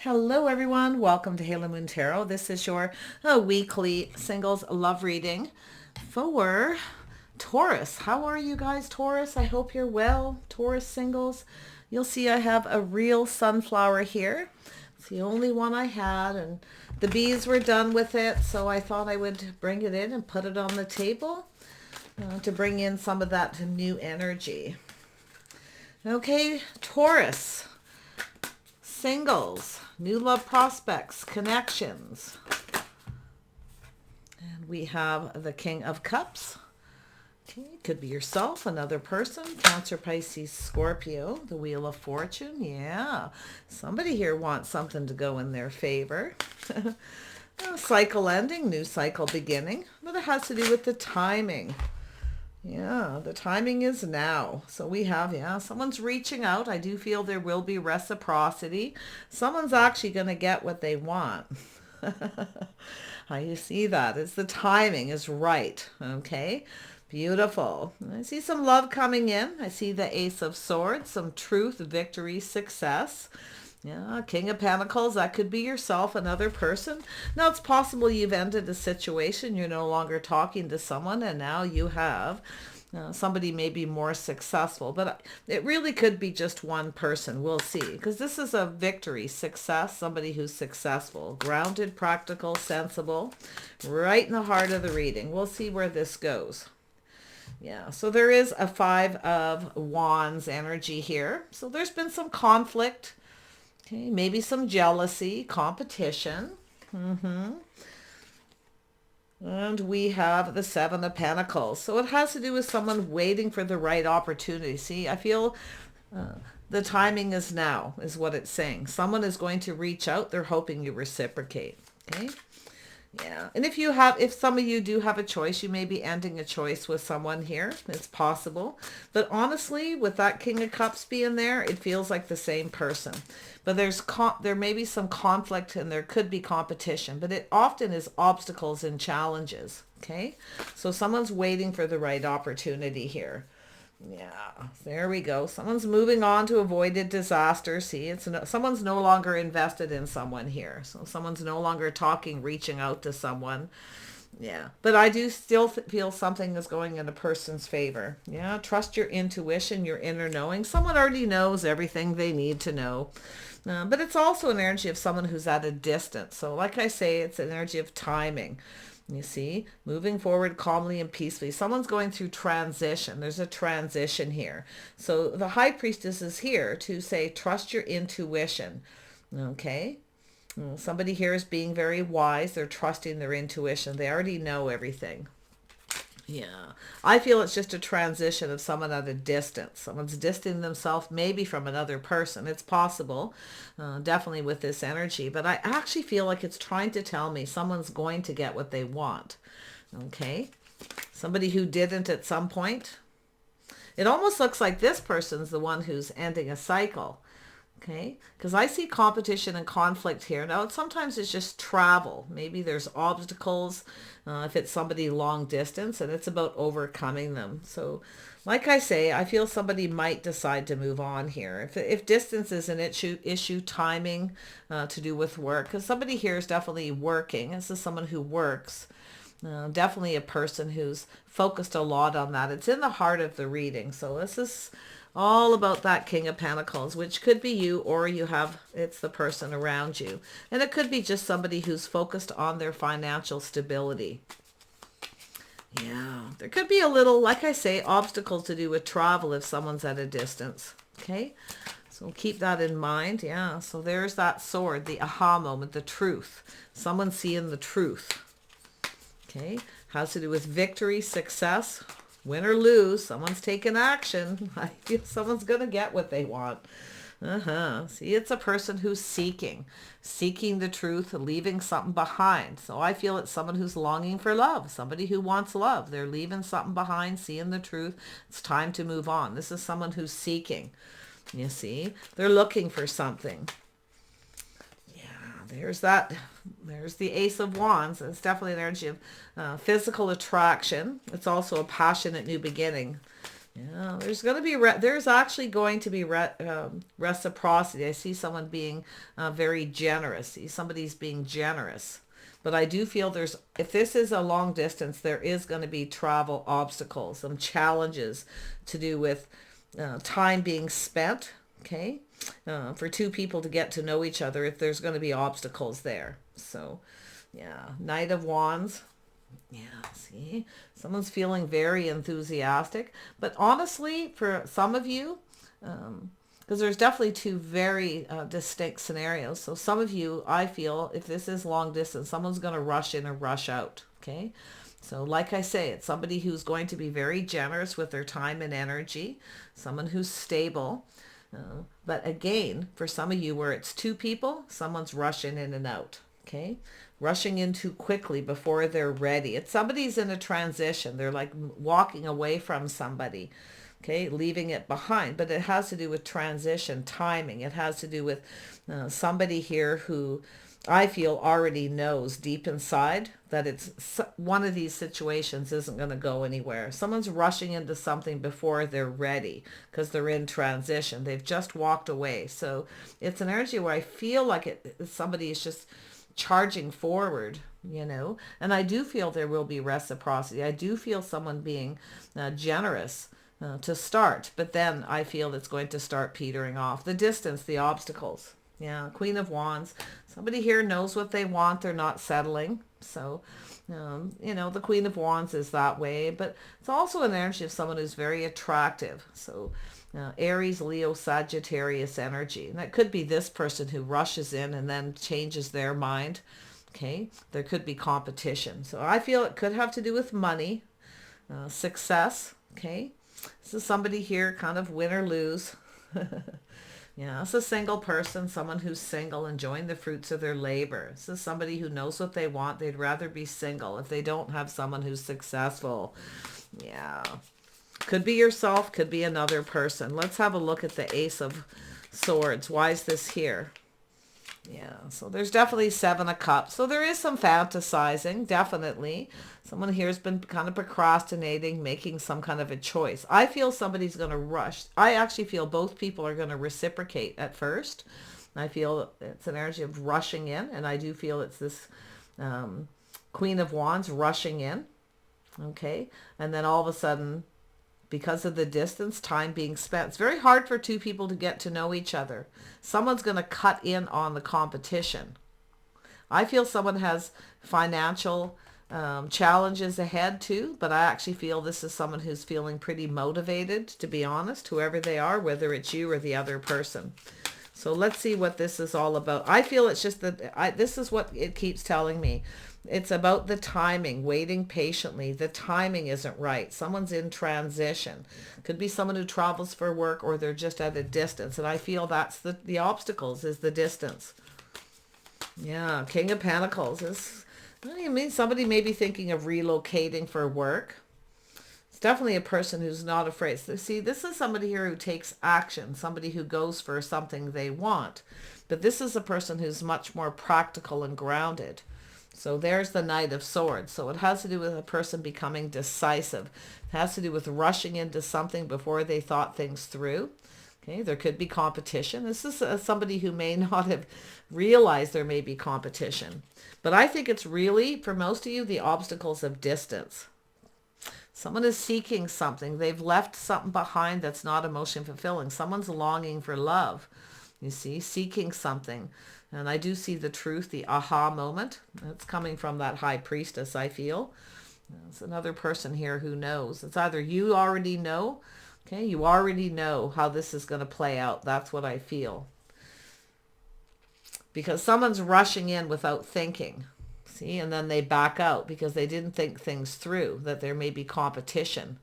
Hello everyone, welcome to Halo Moon Tarot. This is your weekly singles love reading for Taurus. How are you guys, Taurus? I hope you're well, Taurus singles. You'll see I have a real sunflower here. It's the only one I had, and the bees were done with it, so I thought I would bring it in and put it on the table to bring in some of that new energy. Okay, Taurus. Singles, new love prospects, connections. And we have the King of Cups. Okay, could be yourself, another person, Cancer, Pisces, Scorpio, the Wheel of Fortune. Yeah, somebody here wants something to go in their favor. Cycle ending, new cycle beginning, but it has to do with the timing. Yeah, the timing is now. So we have, someone's reaching out. I do feel there will be reciprocity. Someone's actually going to get what they want. How you see that? It's the timing is right. Okay, beautiful. I see some love coming in. I see the Ace of Swords, some truth, victory, success. Yeah, King of Pentacles, that could be yourself, another person. Now, it's possible you've ended a situation. You're no longer talking to someone, and now you have somebody may be more successful. But it really could be just one person. We'll see. Because this is a victory, success, somebody who's successful. Grounded, practical, sensible. Right in the heart of the reading. We'll see where this goes. Yeah, so there is a Five of Wands energy here. So there's been some conflict. Okay, maybe some jealousy, competition. And we have the Seven of Pentacles. So it has to do with someone waiting for the right opportunity. See, I feel the timing is now, is what it's saying. Someone is going to reach out. They're hoping you reciprocate. Okay. Yeah. And if some of you do have a choice, you may be ending a choice with someone here. It's possible. But honestly, with that King of Cups being there, it feels like the same person. But there may be some conflict and there could be competition, but it often is obstacles and challenges. Okay. So someone's waiting for the right opportunity here. Yeah, there we go. Someone's moving on to avoided disaster. See, someone's no longer invested in someone here. So someone's no longer reaching out to someone. Yeah, but I do still feel something is going in a person's favor. Yeah, trust your intuition, your inner knowing. Someone already knows everything they need to know. But it's also an energy of someone who's at a distance. So like I say, it's an energy of timing. You see, moving forward calmly and peacefully. Someone's going through transition. There's a transition here. So the High Priestess is here to say, trust your intuition. Okay. Somebody here is being very wise. They're trusting their intuition. They already know everything. Yeah, I feel it's just a transition of someone at a distance. Someone's distancing themselves maybe from another person. It's possible, definitely with this energy. But I actually feel like it's trying to tell me someone's going to get what they want. Okay, somebody who didn't at some point. It almost looks like this person's the one who's ending a cycle. Okay, because I see competition and conflict here. Now, sometimes it's just travel. Maybe there's obstacles if it's somebody long distance, and it's about overcoming them. So, like I say, I feel somebody might decide to move on here. If distance is an issue, timing to do with work, because somebody here is definitely working. This is someone who works. Definitely a person who's focused a lot on that. It's in the heart of the reading. So this is all about that King of Pentacles, which could be you, or it's the person around you. And it could be just somebody who's focused on their financial stability. Yeah, there could be a little, like I say, obstacles to do with travel if someone's at a distance. Okay, so keep that in mind. Yeah, so there's that sword, the aha moment, the truth. Someone seeing the truth. Okay, has to do with victory, success. Win or lose, someone's taking action. I feel someone's going to get what they want. See, it's a person who's seeking the truth, leaving something behind. So I feel it's someone who's longing for love, somebody who wants love. They're leaving something behind, seeing the truth. It's time to move on. This is someone who's seeking. You see, they're looking for something. There's the Ace of Wands. It's definitely an energy of physical attraction. It's also a passionate new beginning. Yeah, there's going to be there's actually going to be reciprocity. I see someone being very generous. See, somebody's being generous. But I do feel if this is a long distance, there is going to be travel obstacles, some challenges to do with time being spent, okay? For two people to get to know each other, if there's going to be obstacles there. So, yeah, Knight of Wands. Yeah, see, someone's feeling very enthusiastic. But honestly, for some of you, because there's definitely two very distinct scenarios. So some of you, I feel, if this is long distance, someone's going to rush in or rush out. Okay. So like I say, it's somebody who's going to be very generous with their time and energy, someone who's stable. But again, for some of you where it's two people, someone's rushing in and out. Okay. Rushing in too quickly before they're ready. It's somebody's in a transition. They're like walking away from somebody, okay, leaving it behind. But it has to do with transition, timing. It has to do with somebody here who I feel already knows deep inside that it's one of these situations isn't going to go anywhere. Someone's rushing into something before they're ready because they're in transition. They've just walked away. So it's an energy where I feel like somebody is just charging forward, and I do feel there will be reciprocity. I do feel someone being generous to start, but then I feel it's going to start petering off. The distance, the obstacles. Yeah, Queen of Wands. Somebody here knows what they want. They're not settling. So, the Queen of Wands is that way, but it's also an energy of someone who's very attractive. So Aries, Leo, Sagittarius energy. And that could be this person who rushes in and then changes their mind. Okay. There could be competition. So I feel it could have to do with money, success. Okay. This is somebody here kind of win or lose. Yeah, it's a single person, someone who's single, enjoying the fruits of their labor. This is somebody who knows what they want. They'd rather be single if they don't have someone who's successful. Yeah. Could be yourself, could be another person. Let's have a look at the Ace of Swords. Why is this here? Yeah, so there's definitely Seven of Cups. So there is some fantasizing, definitely. Someone here has been kind of procrastinating, making some kind of a choice. I feel somebody's going to rush. I actually feel both people are going to reciprocate at first. I feel it's an energy of rushing in, and I do feel it's this Queen of Wands rushing in. Okay, and then all of a sudden, because of the distance, time being spent. It's very hard for two people to get to know each other. Someone's going to cut in on the competition. I feel someone has financial challenges ahead too, but I actually feel this is someone who's feeling pretty motivated, to be honest, whoever they are, whether it's you or the other person. So let's see what this is all about. I feel it's just that this is what it keeps telling me. It's about the timing, waiting patiently. The timing isn't right. Someone's in transition. Could be someone who travels for work, or they're just at a distance. And I feel that's the obstacles is the distance. Yeah, King of Pentacles. Somebody may be thinking of relocating for work. It's definitely a person who's not afraid. So, see, this is somebody here who takes action, somebody who goes for something they want. But this is a person who's much more practical and grounded. So there's the Knight of Swords. So it has to do with a person becoming decisive. It has to do with rushing into something before they thought things through. Okay, there could be competition. This is somebody who may not have realized there may be competition. But I think it's really, for most of you, the obstacles of distance. Someone is seeking something. They've left something behind that's not emotion fulfilling. Someone's longing for love. You see, seeking something. And I do see the truth, the aha moment. It's coming from that High Priestess, I feel. It's another person here who knows. It's either you already know, okay, you already know how this is going to play out. That's what I feel. Because someone's rushing in without thinking. See, and then they back out because they didn't think things through, that there may be competition.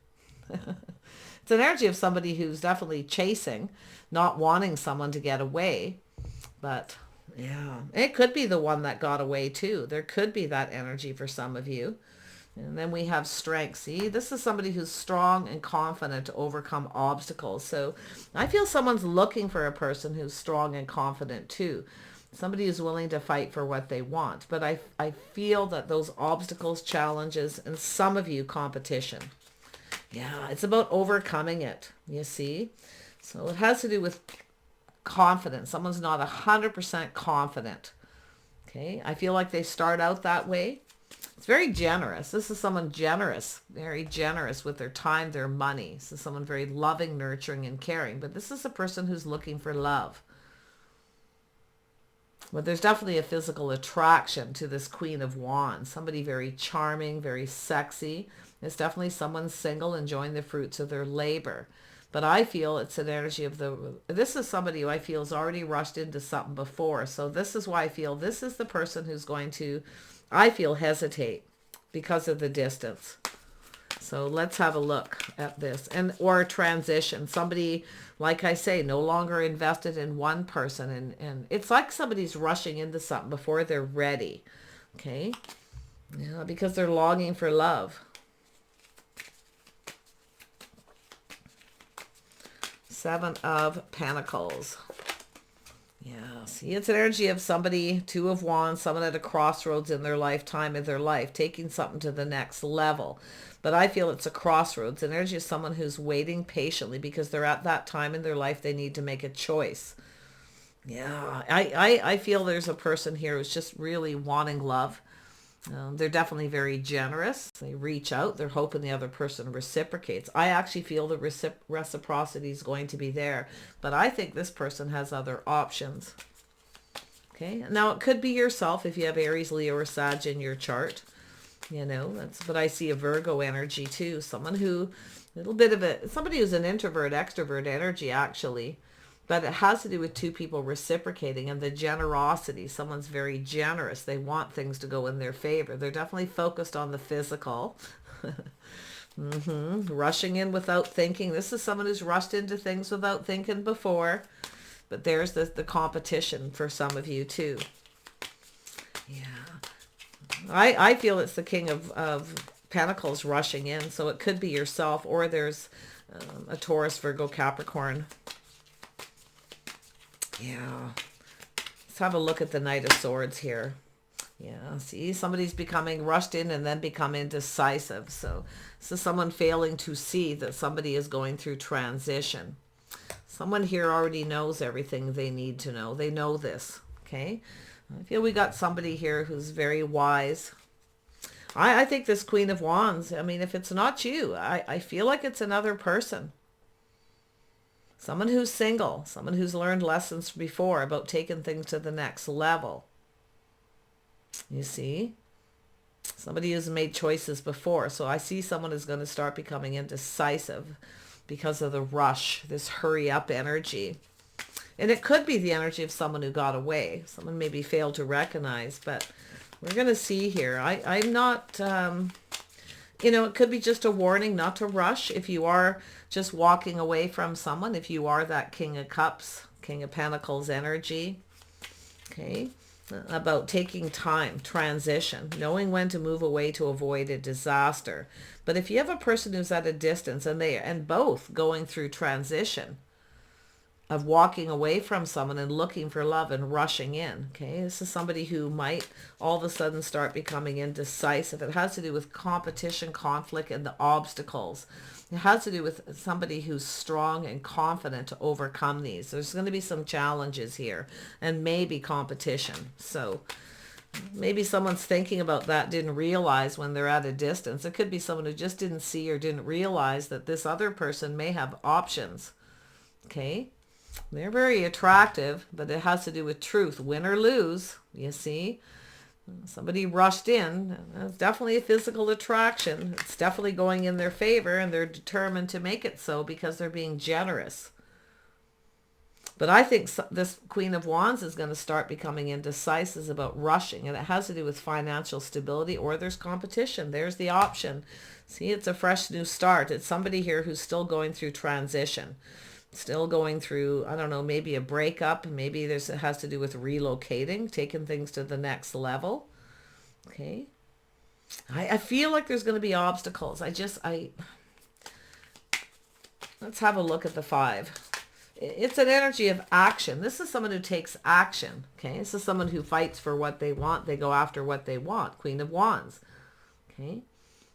It's an energy of somebody who's definitely chasing, not wanting someone to get away. But yeah, it could be the one that got away too. There could be that energy for some of you. And then we have strength. See, this is somebody who's strong and confident to overcome obstacles. So I feel someone's looking for a person who's strong and confident too. Somebody who's willing to fight for what they want. But I feel that those obstacles, challenges, and some of you competition. Yeah, it's about overcoming it, you see. So it has to do with confidence. Someone's not 100% confident. Okay, I feel like they start out that way. It's very generous. This is someone generous, very generous with their time, their money. This is someone very loving, nurturing, and caring. But this is a person who's looking for love. But there's definitely a physical attraction to this Queen of Wands. Somebody very charming, very sexy. It's definitely someone single enjoying the fruits of their labor. But I feel it's an energy of this is somebody who I feel has already rushed into something before. So this is why I feel this is the person who's going to, I feel, hesitate because of the distance. So let's have a look at this. Or transition. Somebody, like I say, no longer invested in one person. And it's like somebody's rushing into something before they're ready. Okay? Yeah, because they're longing for love. Seven of Pentacles. Yeah, see, it's an energy of somebody, Two of Wands, someone at a crossroads in their lifetime of their life, taking something to the next level. But I feel it's a crossroads, an energy of someone who's waiting patiently because they're at that time in their life they need to make a choice. Yeah, I feel there's a person here who's just really wanting love. They're definitely very generous. They reach out. They're hoping the other person reciprocates. I actually feel the reciprocity is going to be there. But I think this person has other options. Okay. Now, it could be yourself if you have Aries, Leo, or Sag in your chart. You know, but I see a Virgo energy too. Someone who, somebody who's an introvert, extrovert energy actually. But it has to do with two people reciprocating and the generosity. Someone's very generous. They want things to go in their favor. They're definitely focused on the physical. Rushing in without thinking. This is someone who's rushed into things without thinking before. But there's the competition for some of you too. Yeah. I feel it's the King of Pentacles rushing in. So it could be yourself, or there's a Taurus, Virgo, Capricorn. Yeah. Let's have a look at the Knight of Swords here. Yeah, see, somebody's becoming rushed in and then become indecisive. So this is someone failing to see that somebody is going through transition. Someone here already knows everything they need to know. They know this, okay? I feel we got somebody here who's very wise. I think this Queen of Wands, I mean, if it's not you, I feel like it's another person. Someone who's single, someone who's learned lessons before about taking things to the next level. You see? Somebody who's made choices before. So I see someone who's going to start becoming indecisive because of the rush, this hurry up energy. And it could be the energy of someone who got away. Someone maybe failed to recognize, but we're going to see here. I'm not... you know, it could be just a warning not to rush if you are just walking away from someone, if you are that King of Cups, King of Pentacles energy, okay, about taking time, transition, knowing when to move away to avoid a disaster. But if you have a person who's at a distance and both going through transition, of walking away from someone and looking for love and rushing in. Okay, this is somebody who might all of a sudden start becoming indecisive. It has to do with competition, conflict, and the obstacles. It has to do with somebody who's strong and confident to overcome these. There's going to be some challenges here and maybe competition. So maybe someone's thinking about that, didn't realize when they're at a distance. It could be someone who just didn't see or didn't realize that this other person may have options. Okay. They're very attractive, but it has to do with truth. Win or lose, you see. Somebody rushed in. It's definitely a physical attraction. It's definitely going in their favor, and they're determined to make it so because they're being generous. But I think this Queen of Wands is going to start becoming indecisive about rushing, and it has to do with financial stability, or there's competition. There's the option. See, it's a fresh new start. It's somebody here who's still going through transition. Still going through, I don't know, maybe a breakup. Maybe it has to do with relocating, taking things to the next level. Okay. I feel like there's going to be obstacles. Let's have a look at the 5. It's an energy of action. This is someone who takes action. Okay. This is someone who fights for what they want. They go after what they want. Queen of Wands. Okay.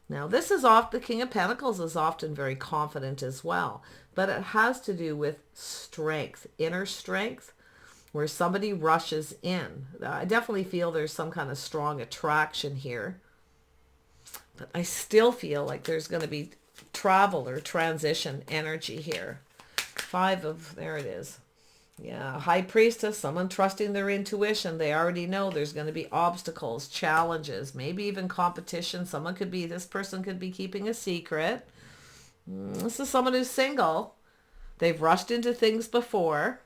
Now, this is off, the King of Pentacles is often very confident as well, but it has to do with strength, inner strength, where somebody rushes in. I definitely feel there's some kind of strong attraction here, but I still feel like there's going to be travel or transition energy here. There it is. Yeah, High Priestess, someone trusting their intuition. They already know there's going to be obstacles, challenges, maybe even competition. This person could be keeping a secret. This is someone who's single. They've rushed into things before.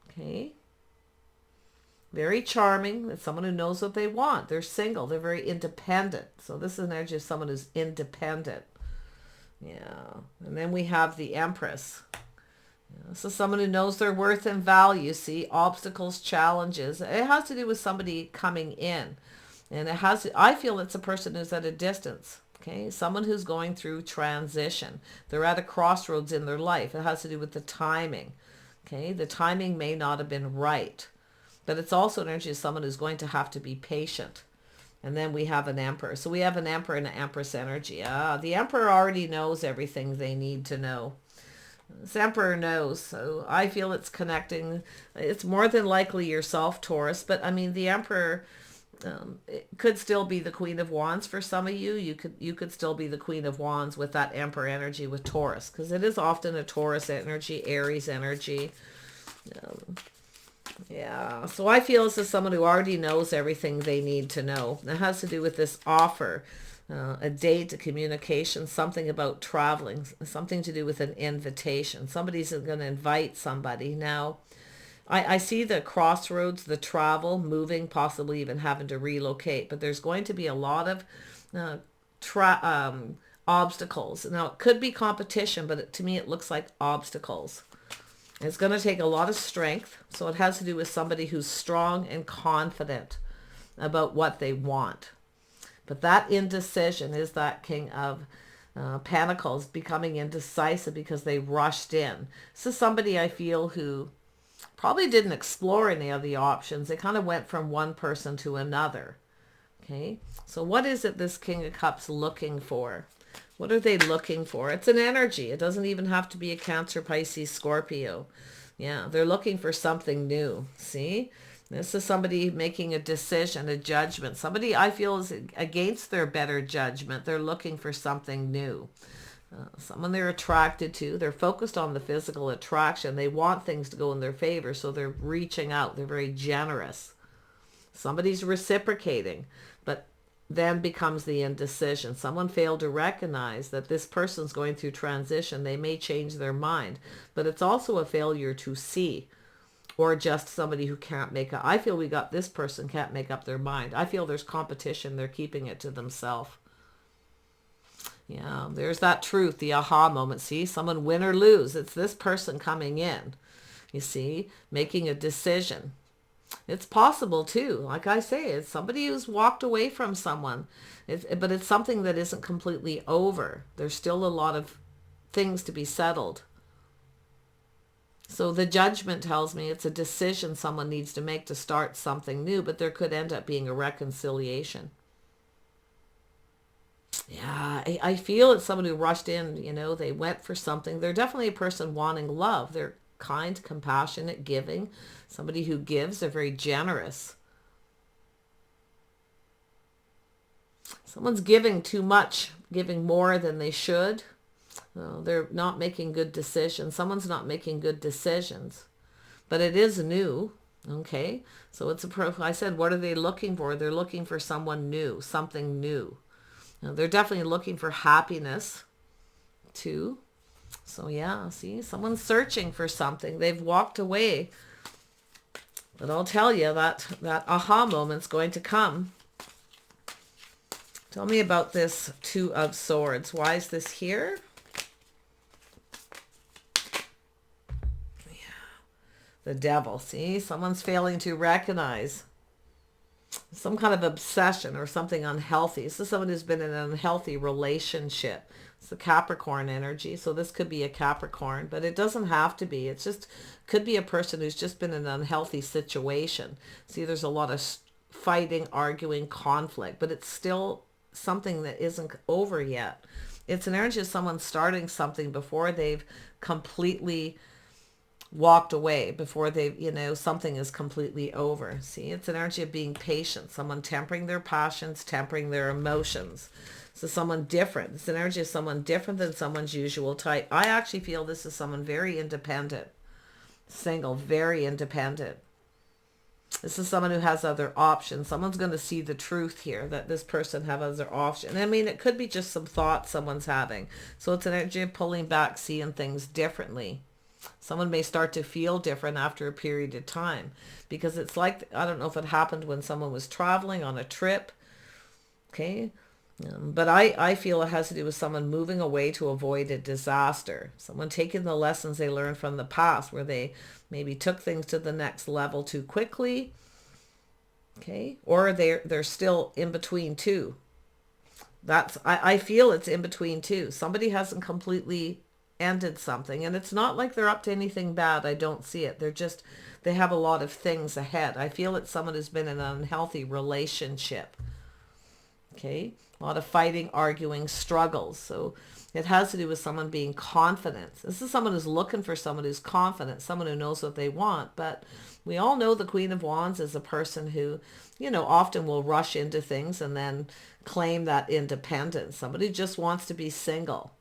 Okay. Very charming. It's someone who knows what they want. They're single. They're very independent. So this is an energy of someone who's independent. Yeah. And then we have the Empress. So someone who knows their worth and value. See, obstacles, challenges. It has to do with somebody coming in. And I feel it's a person who's at a distance. Okay, someone who's going through transition. They're at a crossroads in their life. It has to do with the timing. Okay, the timing may not have been right. But it's also an energy of someone who's going to have to be patient. And then we have an Emperor. So we have an Emperor and an Empress energy. The Emperor already knows everything they need to know. This Emperor knows, so I feel it's connecting. It's more than likely yourself, Taurus, but I mean the Emperor it could still be the Queen of Wands for some of you. You could still be the Queen of Wands with that Emperor energy with Taurus, because it is often a Taurus energy, Aries energy. Yeah, so I feel this is someone who already knows everything they need to know. It has to do with this offer. A date, a communication, something about traveling, something to do with an invitation. Somebody's going to invite somebody. Now, I see the crossroads, the travel, moving, possibly even having to relocate, but there's going to be a lot of obstacles. Now, it could be competition, but to me, it looks like obstacles. It's going to take a lot of strength, so it has to do with somebody who's strong and confident about what they want. But that indecision is that King of Pentacles becoming indecisive because they rushed in. This is somebody I feel who probably didn't explore any of the options. They kind of went from one person to another. Okay, so what is it this King of Cups looking for? What are they looking for? It's an energy. It doesn't even have to be a Cancer, Pisces, Scorpio. Yeah, they're looking for something new. See? This is somebody making a decision, a judgment. Somebody I feel is against their better judgment. They're looking for something new. Someone they're attracted to. They're focused on the physical attraction. They want things to go in their favor, so they're reaching out. They're very generous. Somebody's reciprocating, but then becomes the indecision. Someone failed to recognize that this person's going through transition. They may change their mind, but it's also a failure to see. Or just somebody who can't make up. I feel this person can't make up their mind. I feel there's competition. They're keeping it to themselves. Yeah, there's that truth, the aha moment. See, someone win or lose. It's this person coming in, you see, making a decision. It's possible too. Like I say, it's somebody who's walked away from someone. But it's something that isn't completely over. There's still a lot of things to be settled. So the judgment tells me it's a decision someone needs to make to start something new, but there could end up being a reconciliation. Yeah, I feel it's someone who rushed in, they went for something. They're definitely a person wanting love. They're kind, compassionate, giving. Somebody who gives, they're very generous. Someone's giving too much, giving more than they should. They're not making good decisions. Someone's not making good decisions, but it is new. Okay, so I said, what are they looking for? They're looking for someone new, something new. They're definitely looking for happiness too. So yeah, see, someone's searching for something. They've walked away, but I'll tell you that aha moment's going to come. Tell me about this Two of Swords. Why is this here? The Devil. See, someone's failing to recognize some kind of obsession or something unhealthy. This is someone who's been in an unhealthy relationship. It's the Capricorn energy. So this could be a Capricorn, but it doesn't have to be. It's just could be a person who's just been in an unhealthy situation. See, there's a lot of fighting, arguing, conflict, but it's still something that isn't over yet. It's an energy of someone starting something before they've completely walked away, before they've, something is completely over. See, it's an energy of being patient, someone tempering their passions, tempering their emotions. So someone different. It's an energy of someone different than someone's usual type. I actually feel this is someone very independent, single, very independent. This is someone who has other options. Someone's going to see the truth here, that this person have other options. I mean, it could be just some thoughts someone's having. So it's an energy of pulling back, seeing things differently. Someone may start to feel different after a period of time, because it's like, I don't know if it happened when someone was traveling on a trip. Okay. But I feel it has to do with someone moving away to avoid a disaster. Someone taking the lessons they learned from the past, where they maybe took things to the next level too quickly. Okay. Or they're still in between two. I feel it's in between two. Somebody hasn't completely ended something, and it's not like they're up to anything bad. I don't see it. They have a lot of things ahead. I feel it's someone who's been in an unhealthy relationship. Okay. A lot of fighting, arguing, struggles. So it has to do with someone being confident. This is someone who's looking for someone who's confident, someone who knows what they want. But we all know the Queen of Wands is a person who, often will rush into things and then claim that independence. Somebody just wants to be single.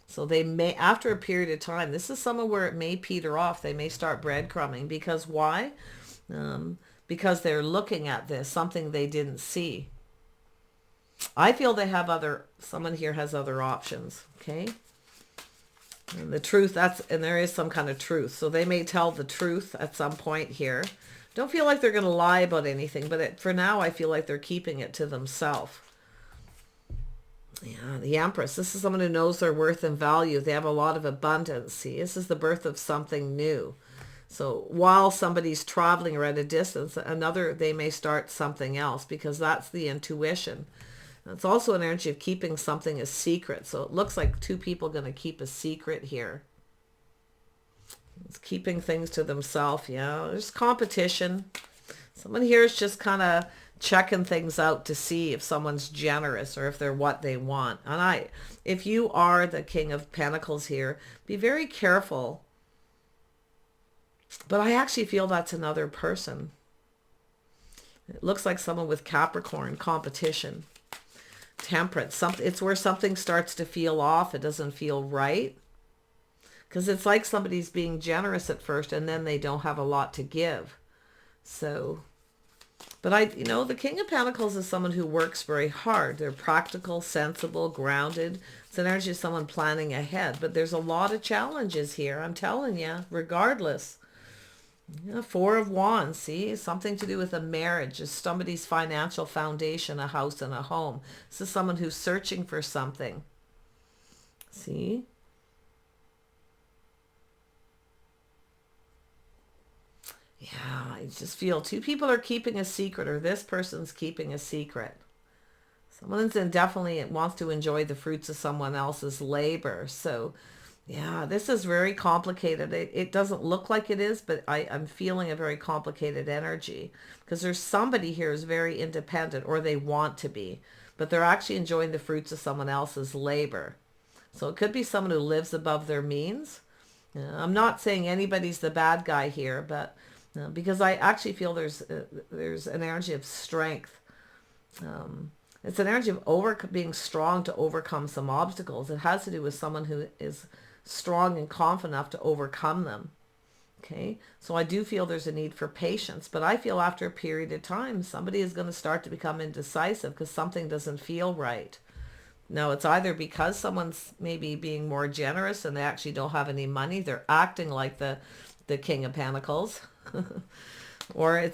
So they may, after a period of time, this is someone where it may peter off. They may start breadcrumbing. Because why? Because they're looking at this, something they didn't see. I feel they have someone here has other options. Okay. And the truth, and there is some kind of truth. So they may tell the truth at some point here. Don't feel like they're going to lie about anything, but for now, I feel like they're keeping it to themselves. Yeah, the Empress. This is someone who knows their worth and value. They have a lot of abundance. See, this is the birth of something new. So while somebody's traveling or at a distance, they may start something else, because that's the intuition. It's also an energy of keeping something a secret. So it looks like two people are going to keep a secret here. It's keeping things to themselves. Yeah, there's competition. Someone here is just kind of checking things out to see if someone's generous or if they're what they want. And if you are the King of Pentacles here, be very careful. But I actually feel that's another person. It looks like someone with Capricorn, competition. Temperance, it's where something starts to feel off. It doesn't feel right, because it's like somebody's being generous at first and then they don't have a lot to give. So, but the King of Pentacles is someone who works very hard. They're practical, sensible, grounded. It's an energy of someone planning ahead, but there's a lot of challenges here. I'm telling you, regardless. Yeah, Four of Wands, see, something to do with a marriage, is somebody's financial foundation, a house and a home. This is someone who's searching for something. See? Yeah, I just feel two people are keeping a secret, or this person's keeping a secret. Someone's definitely wants to enjoy the fruits of someone else's labor. So yeah, this is very complicated. It doesn't look like it is, but I'm feeling a very complicated energy, because there's somebody here who's very independent, or they want to be, but they're actually enjoying the fruits of someone else's labor. So it could be someone who lives above their means. I'm not saying anybody's the bad guy here, but because I actually feel there's an energy of strength. It's an energy of being strong to overcome some obstacles. It has to do with someone who is strong and confident enough to overcome them. Okay, so I do feel there's a need for patience, but I feel after a period of time, somebody is going to start to become indecisive because something doesn't feel right. Now, it's either because someone's maybe being more generous and they actually don't have any money, they're acting like the King of Pentacles, or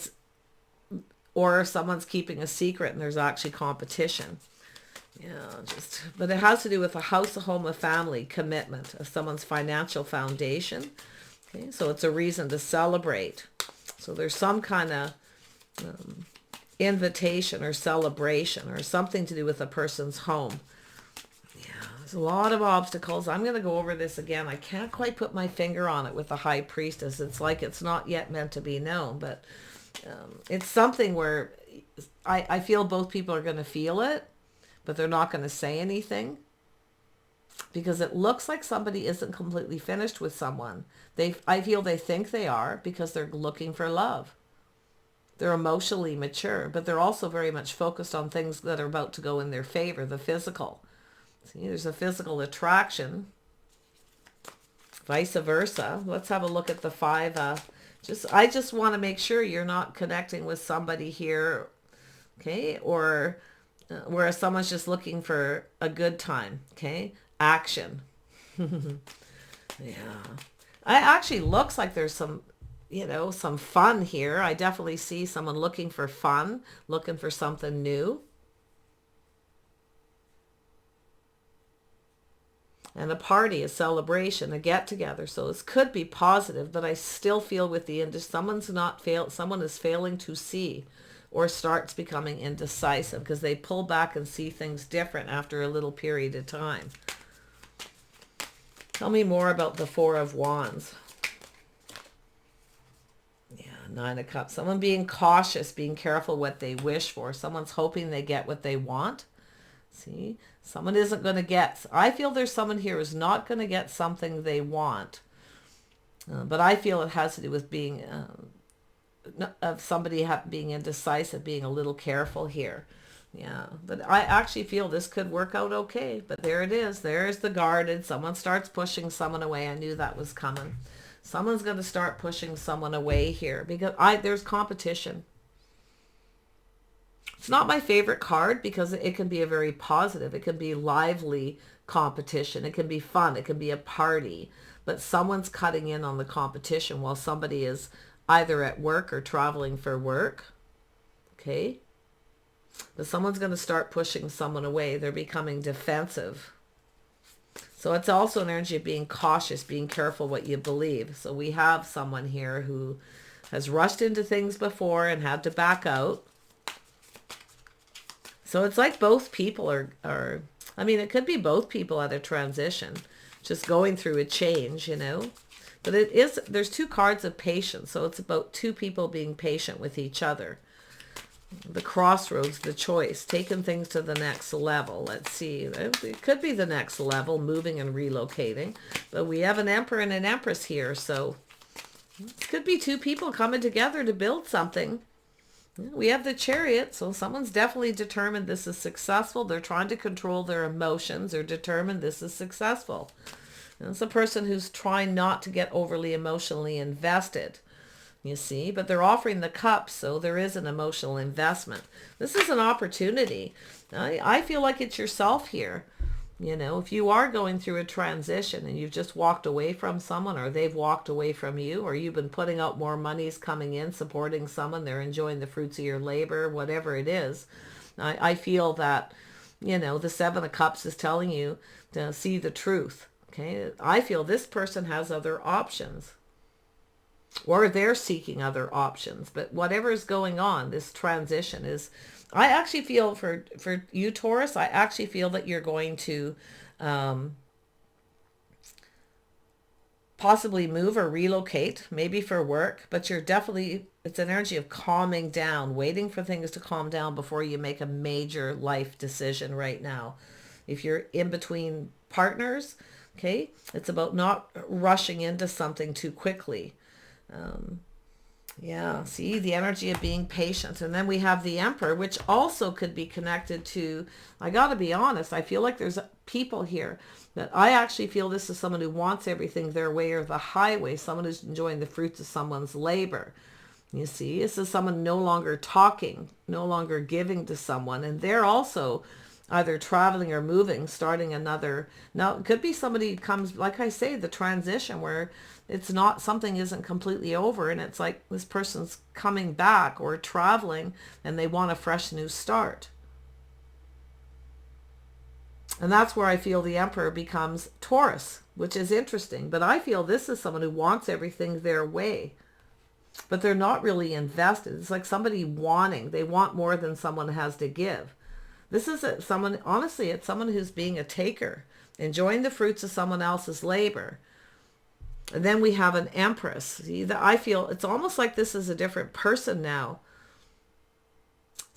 someone's keeping a secret and there's actually competition. Yeah, but it has to do with a house, a home, a family, commitment of someone's financial foundation. Okay, so it's a reason to celebrate. So there's some kind of invitation or celebration or something to do with a person's home. Yeah, there's a lot of obstacles. I'm going to go over this again. I can't quite put my finger on it with the High Priestess. It's like it's not yet meant to be known, but it's something where I feel both people are going to feel it. but they're not going to say anything because it looks like somebody isn't completely finished with someone. I feel they think they are because they're looking for love. They're emotionally mature, but they're also very much focused on things that are about to go in their favor, the physical. See, there's a physical attraction. Vice versa. Let's have a look at the five. I just want to make sure you're not connecting with somebody here, okay? Or where someone's just looking for a good time, okay? Action. Yeah. It actually looks like there's some, some fun here. I definitely see someone looking for fun, looking for something new. And a party, a celebration, a get-together. So this could be positive, but I still feel with the someone is failing to see or starts becoming indecisive because they pull back and see things different after a little period of time. Tell me more about the Four of Wands. Yeah, Nine of Cups. Someone being cautious, being careful what they wish for. Someone's hoping they get what they want. See, someone isn't going to get, I feel there's someone here who's not going to get something they want. But I feel it has to do with being, being indecisive, being a little careful here. Yeah, but I actually feel this could work out okay. But there it is. There's the guarded. Someone starts pushing someone away. I knew that was coming. Someone's going to start pushing someone away here because there's competition. It's not my favorite card because it can be a very positive. It can be lively competition. It can be fun. It can be a party. But someone's cutting in on the competition while somebody is either at work or traveling for work. Okay? But someone's going to start pushing someone away. They're becoming defensive. So it's also an energy of being cautious, being careful what you believe. So we have someone here who has rushed into things before and had to back out. So it's like both people are, it could be both people at a transition, just going through a change, But there's two cards of patience. So it's about two people being patient with each other. The crossroads, the choice, taking things to the next level. Let's see. It could be the next level, moving and relocating. But we have an Emperor and an Empress here. So it could be two people coming together to build something. We have the Chariot, so someone's definitely determined this is successful. They're trying to control their emotions. They're determined this is successful. And it's a person who's trying not to get overly emotionally invested, you see. But they're offering the Cups, so there is an emotional investment. This is an opportunity. I feel like it's yourself here. If you are going through a transition and you've just walked away from someone or they've walked away from you or you've been putting out more money's coming in, supporting someone, they're enjoying the fruits of your labor, whatever it is. I feel that, the Seven of Cups is telling you to see the truth. Okay. I feel this person has other options or they're seeking other options, but whatever is going on, this transition is, I actually feel for you, Taurus, I actually feel that you're going to possibly move or relocate, maybe for work, but it's an energy of calming down, waiting for things to calm down before you make a major life decision right now. If you're in between partners, okay, it's about not rushing into something too quickly. Yeah, see, the energy of being patient. And then we have the Emperor, which also could be connected to, I got to be honest, I feel like there's people here that I actually feel this is someone who wants everything their way or the highway, someone who's enjoying the fruits of someone's labor. You see, this is someone no longer talking, no longer giving to someone. And they're also either traveling or moving, starting another. Now, it could be somebody who comes, like I say, the transition where it's not, something isn't completely over and it's like this person's coming back or traveling and they want a fresh new start. And that's where I feel the Emperor becomes Taurus, which is interesting. But I feel this is someone who wants everything their way, but they're not really invested. It's like somebody they want more than someone has to give. This is someone, honestly, it's someone who's being a taker, enjoying the fruits of someone else's labor. And then we have an Empress. See, I feel it's almost like this is a different person now.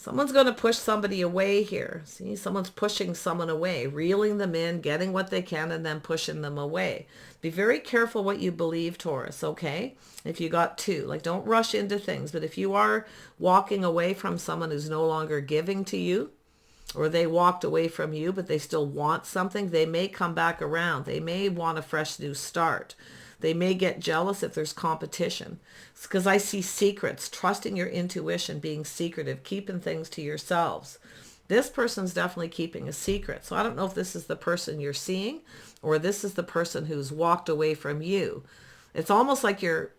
Someone's going to push somebody away here. See, someone's pushing someone away, reeling them in, getting what they can, and then pushing them away. Be very careful what you believe, Taurus, okay? If you got two, like don't rush into things. But if you are walking away from someone who's no longer giving to you, or they walked away from you, but they still want something, they may come back around. They may want a fresh new start. They may get jealous if there's competition. It's because I see secrets, trusting your intuition, being secretive, keeping things to yourselves. This person's definitely keeping a secret. So I don't know if this is the person you're seeing or this is the person who's walked away from you. It's almost like you're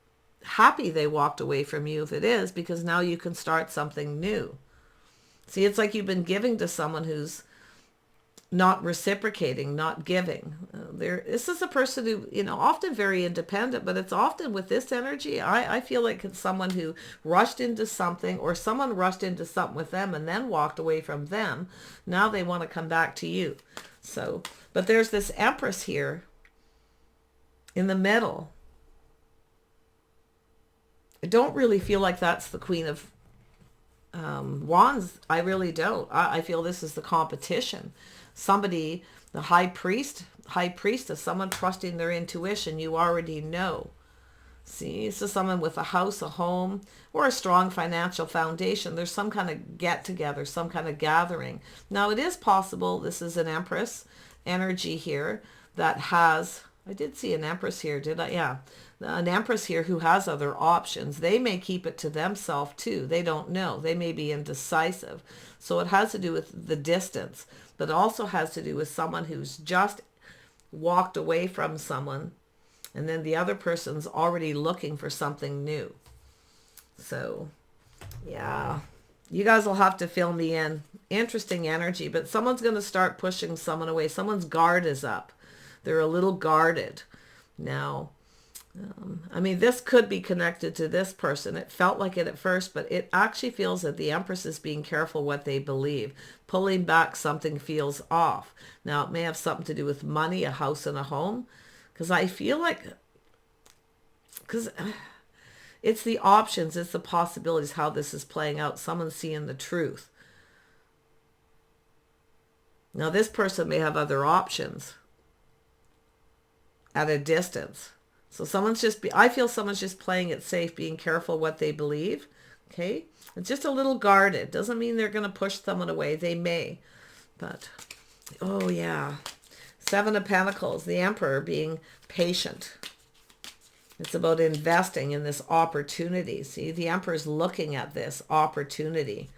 happy they walked away from you if it is, because now you can start something new. See, it's like you've been giving to someone who's not reciprocating, not giving. This is a person who, often very independent, but it's often with this energy, I feel like it's someone who rushed into something, or someone rushed into something with them and then walked away from them. Now they want to come back to you. So, but there's this Empress here in the middle. I don't really feel like that's the Queen of Wands. I really don't. I feel this is the competition. Somebody, the high priestess, someone trusting their intuition. You already know. See, this is someone with a house, a home, or a strong financial foundation. There's some kind of get together, some kind of gathering. Now it is possible this is an Empress energy here that has, I did see an Empress here, did I? Yeah. An Empress here who has other options. They may keep it to themselves too. They don't know. They may be indecisive. So it has to do with the distance, but also has to do with someone who's just walked away from someone, and then the other person's already looking for something new. So, yeah, you guys will have to fill me in. Interesting energy, but someone's going to start pushing someone away. Someone's guard is up. They're a little guarded. Now, this could be connected to this person. It felt like it at first, but it actually feels that the Empress is being careful what they believe. Pulling back, something feels off. Now, it may have something to do with money, a house and a home, because I feel like, because it's the options, it's the possibilities, how this is playing out. Someone's seeing the truth. Now, this person may have other options at a distance. So I feel someone's just playing it safe, being careful what they believe. Okay. It's just a little guarded. Doesn't mean they're going to push someone away. They may, but, oh yeah. Seven of Pentacles, the Emperor being patient. It's about investing in this opportunity. See, the Emperor's looking at this opportunity.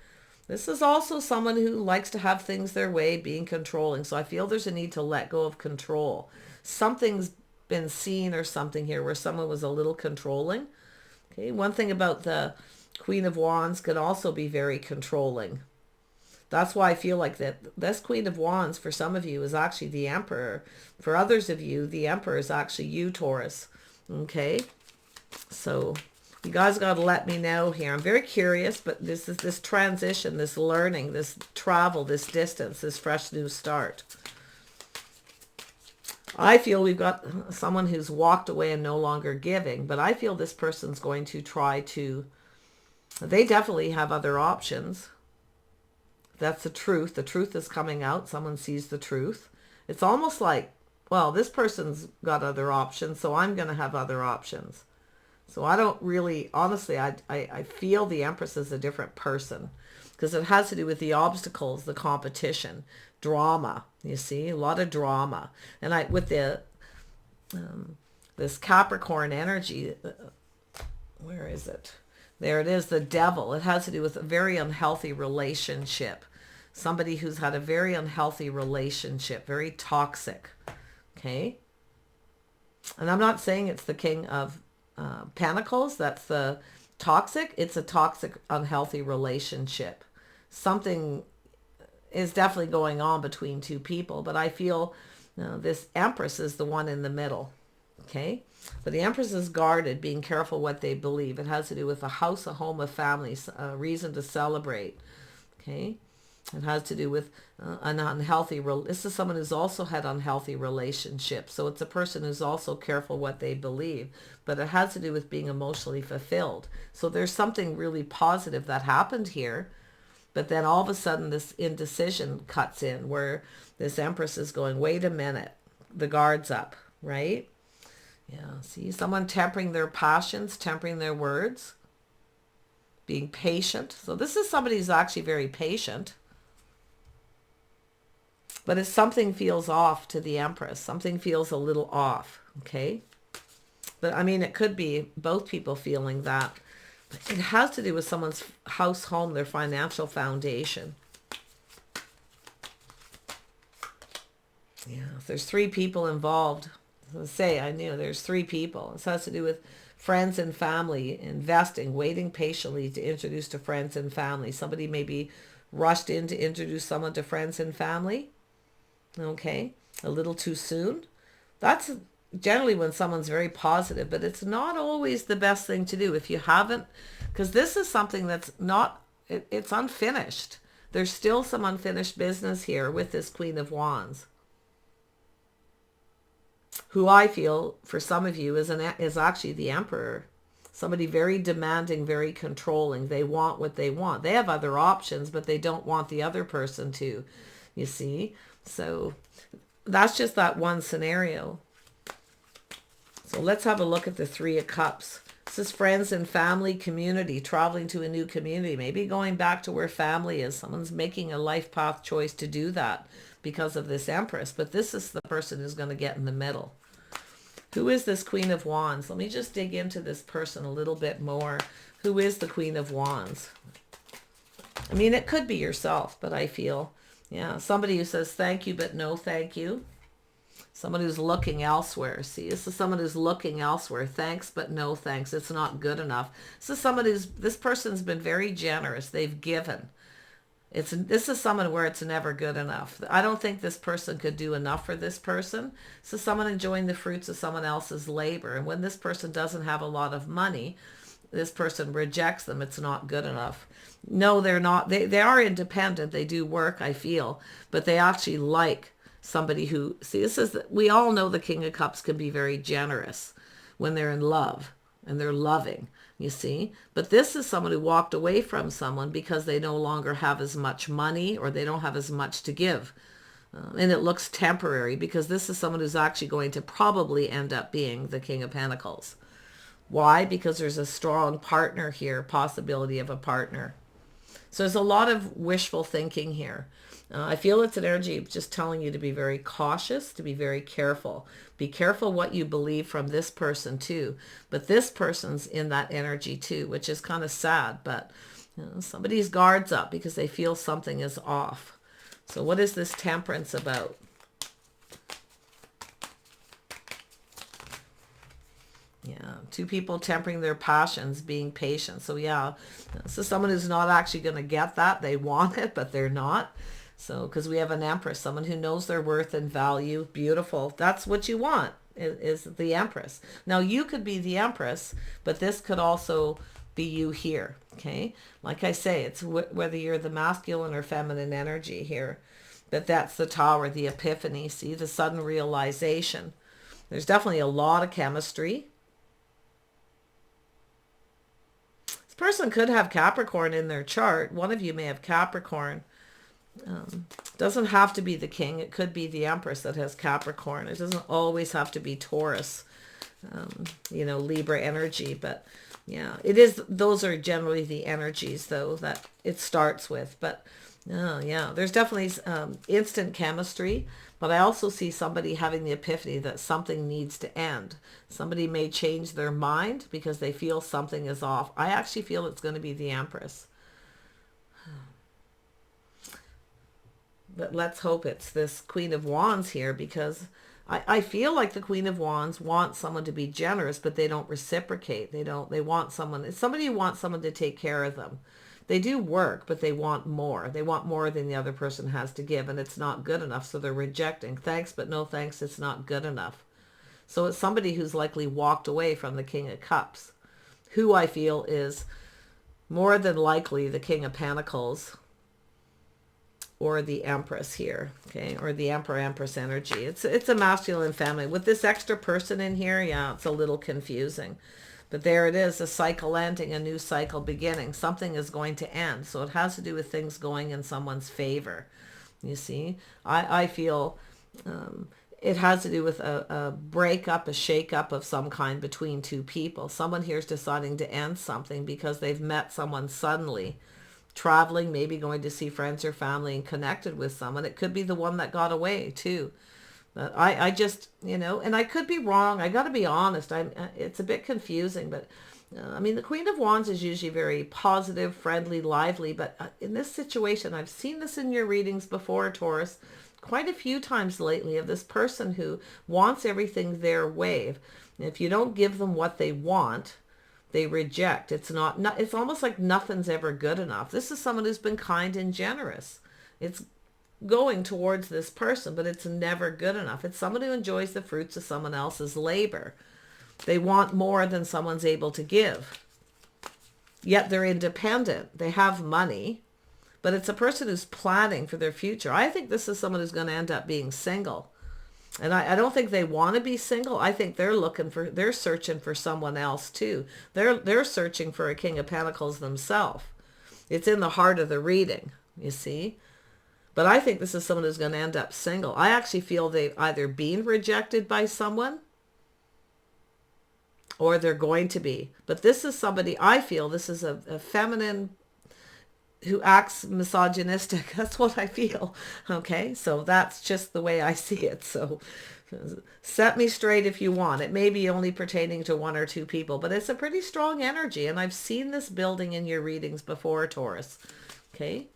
This is also someone who likes to have things their way, being controlling. So I feel there's a need to let go of control. Something's been seen or something here where someone was a little controlling. Okay, one thing about the Queen of Wands could also be very controlling. That's why I feel like that this Queen of Wands for some of you is actually the Emperor. For others of you, the Emperor is actually you, Taurus. Okay, so you guys got to let me know here. I'm very curious, but this is this transition, this learning, this travel, this distance, this fresh new start. I feel we've got someone who's walked away and no longer giving, but I feel this person's going to try to, they definitely have other options. That's the truth. The truth is coming out. Someone sees the truth. It's almost like, well, this person's got other options, so I'm going to have other options. So I don't really, honestly, I feel the Empress is a different person because it has to do with the obstacles, the competition, drama. You see, a lot of drama. And with the this Capricorn energy, where is it? There it is, the Devil. It has to do with a very unhealthy relationship. Somebody who's had a very unhealthy relationship, very toxic. Okay? And I'm not saying it's the King of Pentacles. That's the toxic. It's a toxic, unhealthy relationship. Something is definitely going on between two people, but I feel this Empress is the one in the middle. Okay, but the Empress is guarded, being careful what they believe. It has to do with a house, a home, a family, a reason to celebrate. Okay, it has to do with an unhealthy. This is someone who's also had unhealthy relationships, so it's a person who's also careful what they believe. But it has to do with being emotionally fulfilled. So there's something really positive that happened here. But then all of a sudden this indecision cuts in where this Empress is going, wait a minute, the guard's up, right? Yeah, see, someone tempering their passions, tempering their words, being patient. So this is somebody who's actually very patient. But if something feels off to the Empress, something feels a little off, okay? But I mean, it could be both people feeling that. But it has to do with someone's house, home, their financial foundation. Yeah, if there's 3 people involved, let's say I knew there's 3 people. This has to do with friends and family, investing, waiting patiently to introduce to friends and family. Somebody may be rushed in to introduce someone to friends and family. Okay, a little too soon. That's generally when someone's very positive, but it's not always the best thing to do if you haven't, because this is something that's not, it's unfinished. There's still some unfinished business here with this Queen of Wands, who I feel for some of you is actually the Emperor. Somebody very demanding, very controlling. They want what they want. They have other options, but they don't want the other person to, you see. So that's just that one scenario. So let's have a look at the 3 of Cups. This is friends and family, community, traveling to a new community, maybe going back to where family is. Someone's making a life path choice to do that because of this Empress. But this is the person who's going to get in the middle. Who is this Queen of Wands? Let me just dig into this person a little bit more. Who is the Queen of Wands? I mean, it could be yourself, but I feel, yeah, somebody who says thank you, but no thank you. Someone who's looking elsewhere. See, this is someone who's looking elsewhere. Thanks, but no thanks. It's not good enough. This person's been very generous. They've given. This is someone where it's never good enough. I don't think this person could do enough for this person. This is someone enjoying the fruits of someone else's labor. And when this person doesn't have a lot of money, this person rejects them. It's not good enough. No, they're not. They are independent. They do work, I feel. But they actually like somebody who, see, we all know the King of Cups can be very generous when they're in love and they're loving, you see. But this is someone who walked away from someone because they no longer have as much money or they don't have as much to give. And it looks temporary because this is someone who's actually going to probably end up being the King of Pentacles. Why? Because there's a strong partner here, possibility of a partner. So there's a lot of wishful thinking here. I feel it's an energy just telling you to be very cautious, to be very careful. Be careful what you believe from this person too. But this person's in that energy too, which is kind of sad. But somebody's guard's up because they feel something is off. So what is this Temperance about? Yeah, 2 people tempering their passions, being patient. So yeah, this is someone who's not actually going to get that. They want it, but they're not. So, because we have an Empress, someone who knows their worth and value. Beautiful. That's what you want, is the Empress. Now, you could be the Empress, but this could also be you here, okay? Like I say, it's whether you're the masculine or feminine energy here. But that's the Tower, the epiphany, see, the sudden realization. There's definitely a lot of chemistry. This person could have Capricorn in their chart. One of you may have Capricorn. Doesn't have to be the king. It could be the Empress that has Capricorn. It doesn't always have to be Taurus, Libra energy. But yeah, it is. Those are generally the energies, though, that it starts with. But yeah, there's definitely instant chemistry. But I also see somebody having the epiphany that something needs to end. Somebody may change their mind because they feel something is off. I actually feel it's going to be the Empress. But let's hope it's this Queen of Wands here, because I feel like the Queen of Wands wants someone to be generous, but they don't reciprocate. They want someone, it's somebody who wants someone to take care of them. They do work, but they want more. They want more than the other person has to give, and it's not good enough, so they're rejecting. Thanks, but no thanks, it's not good enough. So it's somebody who's likely walked away from the King of Cups, who I feel is more than likely the King of Pentacles, or the Empress here, okay, or the Emperor Empress energy. It's a masculine family with this extra person in here. Yeah, it's a little confusing, But there it is, a cycle ending, a new cycle beginning. Something is going to end. So it has to do with things going in someone's favor. You see, I feel it has to do with a breakup, a shake-up of some kind between two people. Someone here is deciding to end something because they've met someone suddenly, traveling, maybe going to see friends or family and connected with someone. It could be the one that got away too. But I just, and I could be wrong. I got to be honest. It's a bit confusing, but I mean, the Queen of Wands is usually very positive, friendly, lively. But in this situation, I've seen this in your readings before, Taurus, quite a few times lately, of this person who wants everything their way. If you don't give them what they want, they reject. It's almost like nothing's ever good enough. This is someone who's been kind and generous. It's going towards this person, but it's never good enough. It's someone who enjoys the fruits of someone else's labor. They want more than someone's able to give. Yet they're independent. They have money, but it's a person who's planning for their future. I think this is someone who's going to end up being single. And I don't think they want to be single. I think they're searching for someone else too. They're searching for a King of Pentacles themselves. It's in the heart of the reading, you see. But I think this is someone who's going to end up single. I actually feel they've either been rejected by someone or they're going to be. But this is somebody, I feel this is a feminine who acts misogynistic. That's what I feel. Okay, so that's just the way I see it. So set me straight if you want. It may be only pertaining to one or two people, but it's a pretty strong energy. And I've seen this building in your readings before, Taurus. Okay.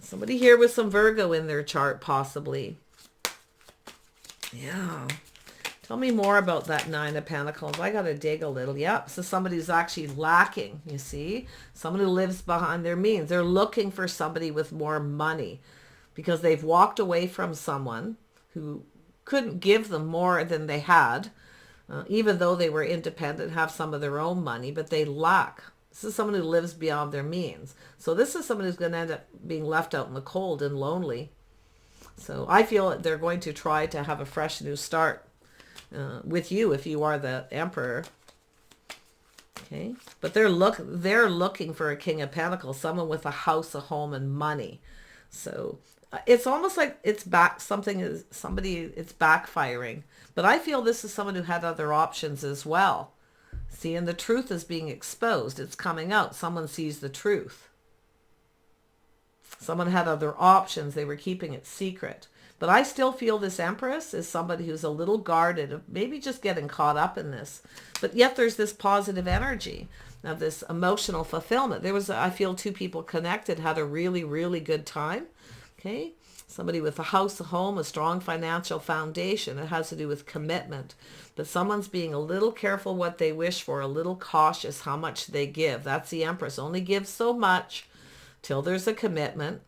Somebody here with some Virgo in their chart, possibly. Yeah. Tell me more about that Nine of Pentacles. I got to dig a little. Yep. So somebody who's actually lacking, you see. Someone who lives behind their means. They're looking for somebody with more money because they've walked away from someone who couldn't give them more than they had, even though they were independent, have some of their own money, but they lack. This is someone who lives beyond their means. So this is someone who's going to end up being left out in the cold and lonely. So I feel that they're going to try to have a fresh new start with you if you are the Emperor. Okay, but they're looking for a King of Pentacles, someone with a house, a home, and money. So it's almost like it's backfiring. But I feel this is someone who had other options as well. See, and the truth is being exposed. It's coming out. Someone sees the truth. Someone had other options. They were keeping it secret. But I still feel this Empress is somebody who's a little guarded, maybe just getting caught up in this. But yet there's this positive energy of this emotional fulfillment. I feel two people connected, had a really, really good time. Okay. Somebody with a house, a home, a strong financial foundation. It has to do with commitment. But someone's being a little careful what they wish for, a little cautious how much they give. That's the Empress. Only gives so much till there's a commitment.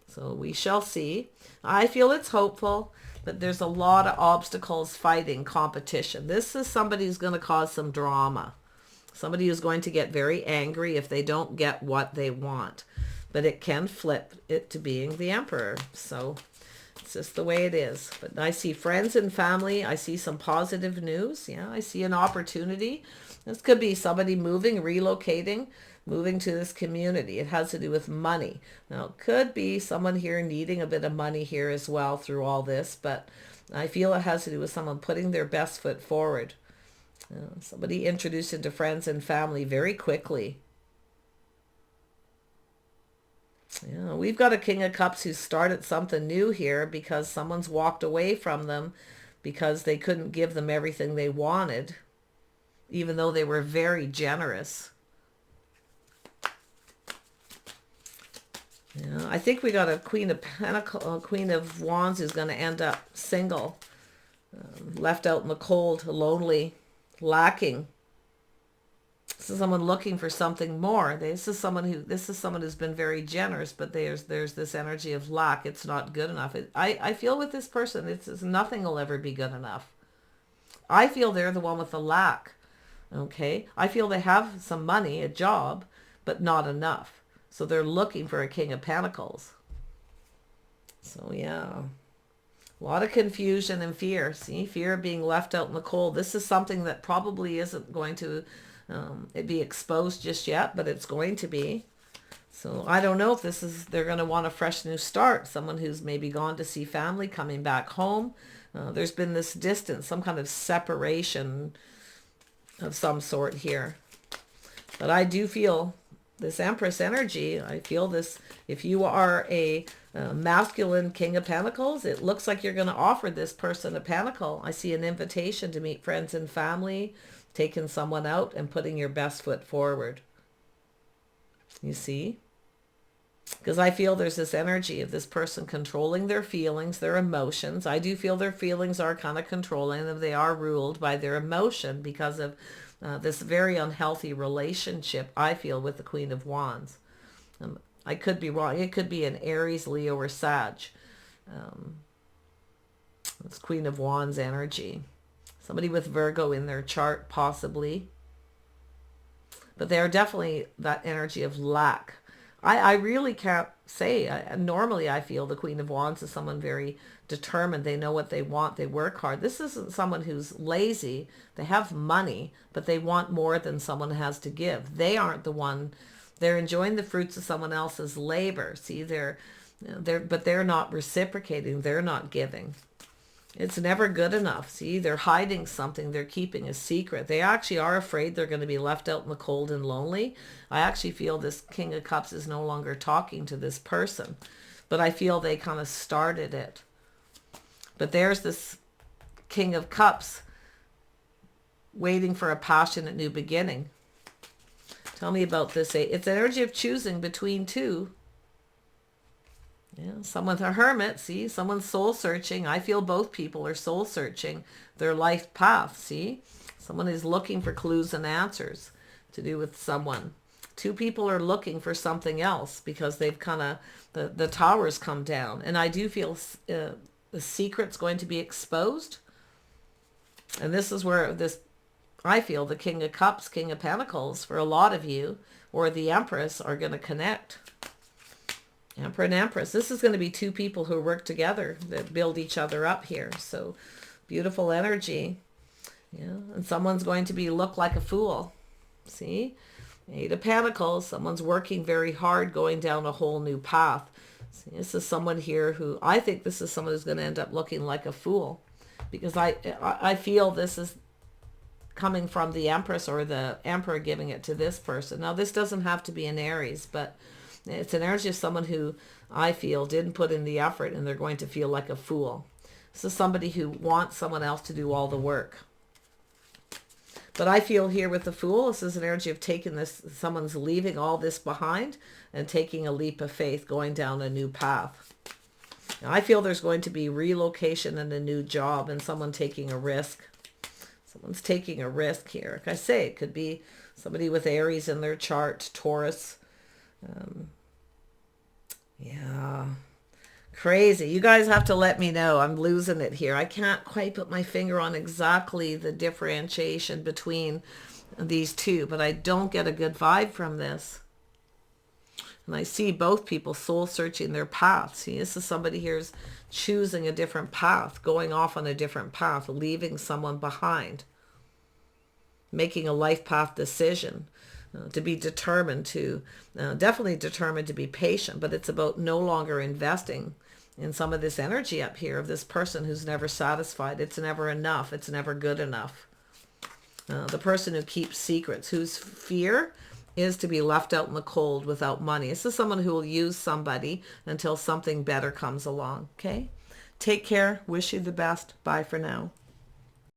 So we shall see. I feel it's hopeful, but there's a lot of obstacles, fighting, competition. This is somebody who's going to cause some drama. Somebody who's going to get very angry if they don't get what they want. But it can flip it to being the Emperor. So it's just the way it is. But I see friends and family. I see some positive news. Yeah, I see an opportunity. This could be somebody moving, relocating, moving to this community. It has to do with money. Now, it could be someone here needing a bit of money here as well through all this. But I feel it has to do with someone putting their best foot forward. Somebody introduced into friends and family very quickly. Yeah, we've got a King of Cups who started something new here because someone's walked away from them because they couldn't give them everything they wanted, even though they were very generous. Yeah, I think we got a Queen of Pentacles, Queen of Wands who's going to end up single, left out in the cold, lonely, lacking. This is someone looking for something more. This is someone who's been very generous, but there's this energy of lack. It's not good enough. I feel with this person, it's nothing will ever be good enough. I feel they're the one with the lack. Okay, I feel they have some money, a job, but not enough. So they're looking for a King of Pentacles. So yeah, A lot of confusion and fear. See, fear of being left out in the cold. This is something that probably isn't going to be exposed just yet, but it's going to be. So I don't know if this is, they're going to want a fresh new start. Someone who's maybe gone to see family, coming back home. There's been this distance, some kind of separation of some sort here. But I do feel this Empress energy. I feel this, if you are a masculine King of Pentacles, it looks like you're going to offer this person a pentacle. I see an invitation to meet friends and family, taking someone out and putting your best foot forward. You see? Because I feel there's this energy of this person controlling their feelings, their emotions. I do feel their feelings are kind of controlling them. They are ruled by their emotion because of this very unhealthy relationship, I feel, with the Queen of Wands. I could be wrong. It could be an Aries, Leo, or Sag. It's Queen of Wands energy. Somebody with Virgo in their chart, possibly. But they are definitely that energy of lack. I really can't say. Normally, I feel the Queen of Wands is someone very determined. They know what they want. They work hard. This isn't someone who's lazy. They have money, but they want more than someone has to give. They aren't the one. They're enjoying the fruits of someone else's labor. See, but they're not reciprocating. They're not giving. It's never good enough. See, they're hiding something. They're keeping a secret. They actually are afraid they're going to be left out in the cold and lonely. I actually feel this King of Cups is no longer talking to this person, but I feel they kind of started it. But there's this King of Cups waiting for a passionate new beginning. Tell me about this. It's energy of choosing between two. Yeah, someone's a hermit, see? Someone's soul searching. I feel both people are soul searching their life path, see? Someone is looking for clues and answers to do with someone. Two people are looking for something else because they've kind of, the Taurus come down. And I do feel the secret's going to be exposed. And this is where this, I feel the King of Cups, King of Pentacles, for a lot of you, or the Empress, are going to connect. Emperor and Empress. This is going to be two people who work together that build each other up here. So beautiful energy. Yeah. And someone's going to look like a fool. See? 8 of Pentacles. Someone's working very hard, going down a whole new path. See, this is someone here who, I think this is someone who's going to end up looking like a fool. Because I feel this is coming from the Empress or the Emperor giving it to this person. Now, this doesn't have to be an Aries, but it's an energy of someone who I feel didn't put in the effort and they're going to feel like a fool. This is somebody who wants someone else to do all the work. But I feel here with the Fool, this is an energy of taking this, someone's leaving all this behind and taking a leap of faith, going down a new path. Now, I feel there's going to be relocation and a new job and someone taking a risk. Someone's taking a risk here. Like I say, it could be somebody with Aries in their chart, Taurus. Yeah, crazy. You guys have to let me know. I'm losing it here. I can't quite put my finger on exactly the differentiation between these two, but I don't get a good vibe from this. And I see both people soul searching their path. See, this is somebody here's choosing a different path, going off on a different path, leaving someone behind, making a life path decision. To be determined to, definitely determined to be patient, but it's about no longer investing in some of this energy up here of this person who's never satisfied. It's never enough. It's never good enough. The person who keeps secrets, whose fear is to be left out in the cold without money. This is someone who will use somebody until something better comes along. Okay? Take care. Wish you the best. Bye for now.